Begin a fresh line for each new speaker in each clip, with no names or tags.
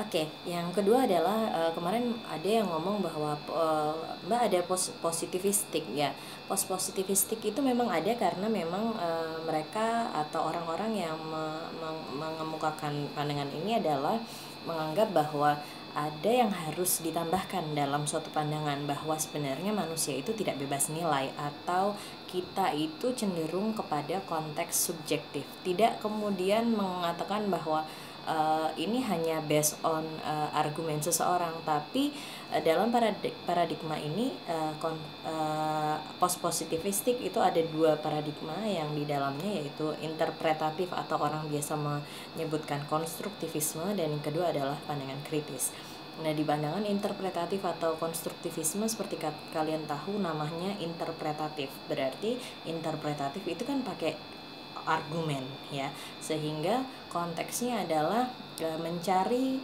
Oke, yang kedua adalah kemarin ada yang ngomong bahwa Mbak ada positivistik ya. Post positivistik itu memang ada karena memang mereka atau orang-orang yang mengemukakan pandangan ini adalah menganggap bahwa ada yang harus ditambahkan dalam suatu pandangan bahwa sebenarnya manusia itu tidak bebas nilai atau kita itu cenderung kepada konteks subjektif. Tidak kemudian mengatakan bahwa ini hanya based on argumen seseorang, tapi dalam paradigma ini post positivistik itu ada dua paradigma yang di dalamnya, yaitu interpretatif atau orang biasa menyebutkan konstruktivisme, dan yang kedua adalah pandangan kritis. Nah, di pandangan interpretatif atau konstruktivisme seperti kalian tahu namanya interpretatif. Berarti interpretatif itu kan pakai argumen ya, sehingga konteksnya adalah mencari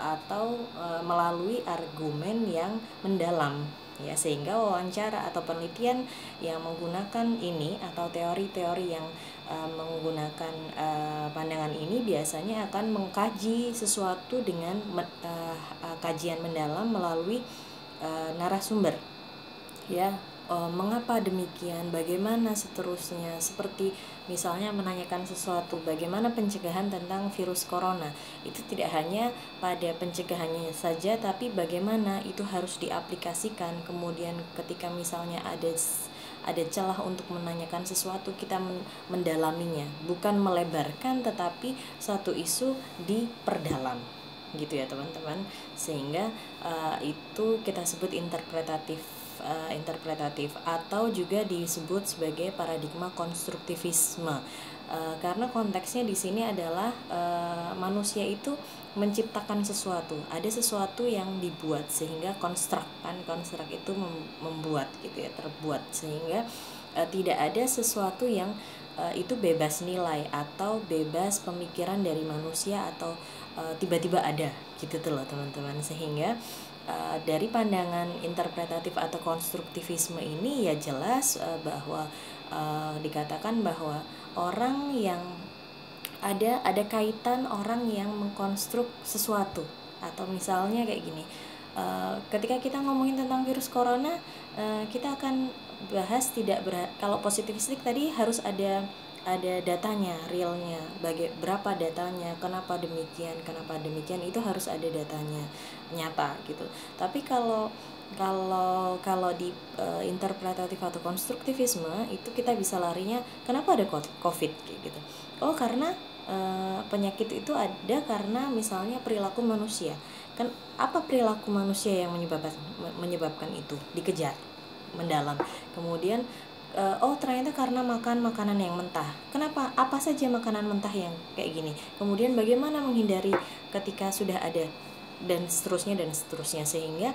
atau melalui argumen yang mendalam ya, sehingga wawancara atau penelitian yang menggunakan ini atau teori-teori yang menggunakan pandangan ini biasanya akan mengkaji sesuatu dengan kajian mendalam melalui narasumber ya. Mengapa demikian, bagaimana seterusnya, seperti misalnya menanyakan sesuatu bagaimana pencegahan tentang virus corona, itu tidak hanya pada pencegahannya saja, tapi bagaimana itu harus diaplikasikan. Kemudian ketika misalnya ada celah untuk menanyakan sesuatu, kita mendalaminya, bukan melebarkan tetapi satu isu diperdalam gitu ya teman-teman, sehingga itu kita sebut interpretatif atau juga disebut sebagai paradigma konstruktivisme, karena konteksnya di sini adalah manusia itu menciptakan sesuatu, ada sesuatu yang dibuat, sehingga konstruk itu membuat gitu ya, terbuat, sehingga tidak ada sesuatu yang itu bebas nilai atau bebas pemikiran dari manusia atau tiba-tiba ada gitu tuh loh teman-teman. Sehingga dari pandangan interpretatif atau konstruktivisme ini ya jelas bahwa dikatakan bahwa orang yang ada kaitan orang yang mengkonstruk sesuatu, atau misalnya kayak gini, ketika kita ngomongin tentang virus corona, kita akan bahas kalau positivistik tadi harus ada datanya, realnya, berapa datanya, kenapa demikian, itu harus ada datanya nyata gitu. Tapi kalau di interpretatif atau konstruktivisme itu kita bisa larinya, kenapa ada COVID gitu. Oh, karena penyakit itu ada karena misalnya perilaku manusia. Kan apa perilaku manusia yang menyebabkan itu? Dikejar mendalam. Kemudian oh ternyata karena makan makanan yang mentah. Kenapa? Apa saja makanan mentah yang kayak gini? Kemudian bagaimana menghindari ketika sudah ada, dan seterusnya, sehingga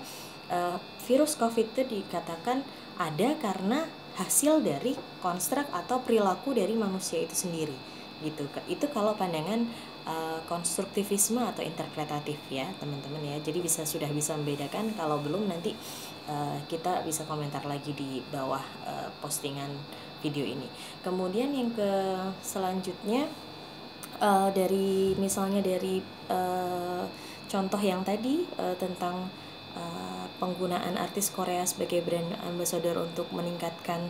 virus COVID itu dikatakan ada karena hasil dari konstruk atau perilaku dari manusia itu sendiri gitu. Itu kalau pandangan konstruktivisme atau interpretatif ya teman-teman ya. Jadi sudah bisa membedakan. Kalau belum, nanti kita bisa komentar lagi di bawah postingan video ini. Kemudian yang selanjutnya, dari contoh yang tadi tentang penggunaan artis Korea sebagai brand ambassador untuk meningkatkan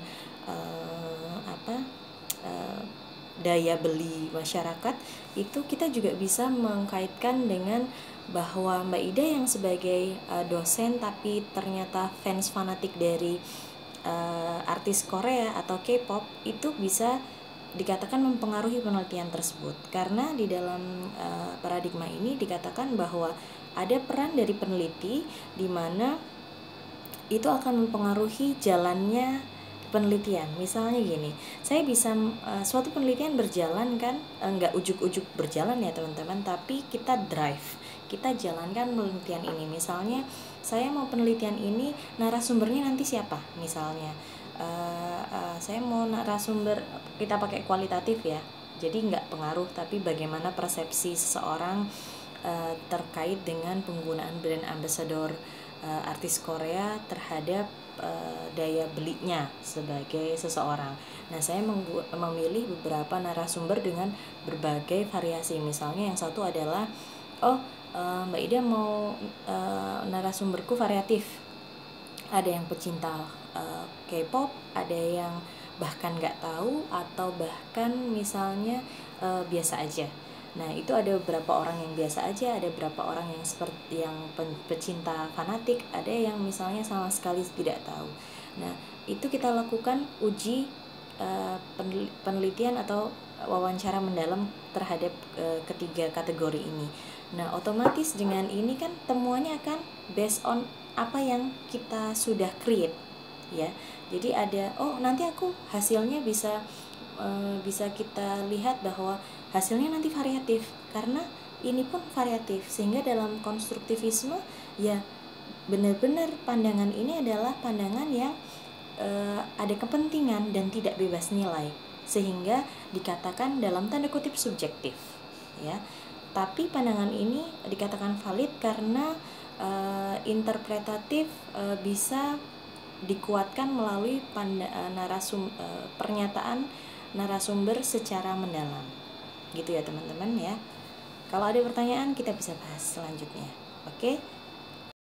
daya beli masyarakat, itu kita juga bisa mengkaitkan dengan bahwa Mbak Ida yang sebagai dosen tapi ternyata fans fanatik dari artis Korea atau K-pop, itu bisa dikatakan mempengaruhi penelitian tersebut, karena di dalam paradigma ini dikatakan bahwa ada peran dari peneliti di mana itu akan mempengaruhi jalannya penelitian. Misalnya gini, saya bisa suatu penelitian berjalan kan, nggak ujuk-ujuk berjalan ya teman-teman, tapi kita jalankan penelitian ini. Misalnya saya mau penelitian ini, narasumbernya nanti siapa, misalnya saya mau narasumber, kita pakai kualitatif ya, jadi nggak pengaruh, tapi bagaimana persepsi seseorang terkait dengan penggunaan brand ambassador artis Korea terhadap daya belinya sebagai seseorang. Nah, saya memilih beberapa narasumber dengan berbagai variasi. Misalnya yang satu adalah oh Mbak Ida mau narasumberku variatif, ada yang pecinta K-pop, ada yang bahkan nggak tahu, atau bahkan misalnya biasa aja. Nah, itu ada beberapa orang yang biasa aja, ada beberapa orang yang seperti yang pecinta fanatik, ada yang misalnya sama sekali tidak tahu. Nah, itu kita lakukan uji penelitian atau wawancara mendalam terhadap ketiga kategori ini. Nah, otomatis dengan ini kan temuannya akan based on apa yang kita sudah create, ya. Jadi ada, oh nanti aku hasilnya bisa kita lihat bahwa hasilnya nanti variatif, karena ini pun variatif, sehingga dalam konstruktivisme ya benar-benar pandangan ini adalah pandangan yang ada kepentingan dan tidak bebas nilai, sehingga dikatakan dalam tanda kutip subjektif, ya. Tapi pandangan ini dikatakan valid karena interpretatif, bisa dikuatkan melalui pernyataan narasumber secara mendalam, gitu ya teman-teman ya. Kalau ada pertanyaan kita bisa bahas selanjutnya. Oke,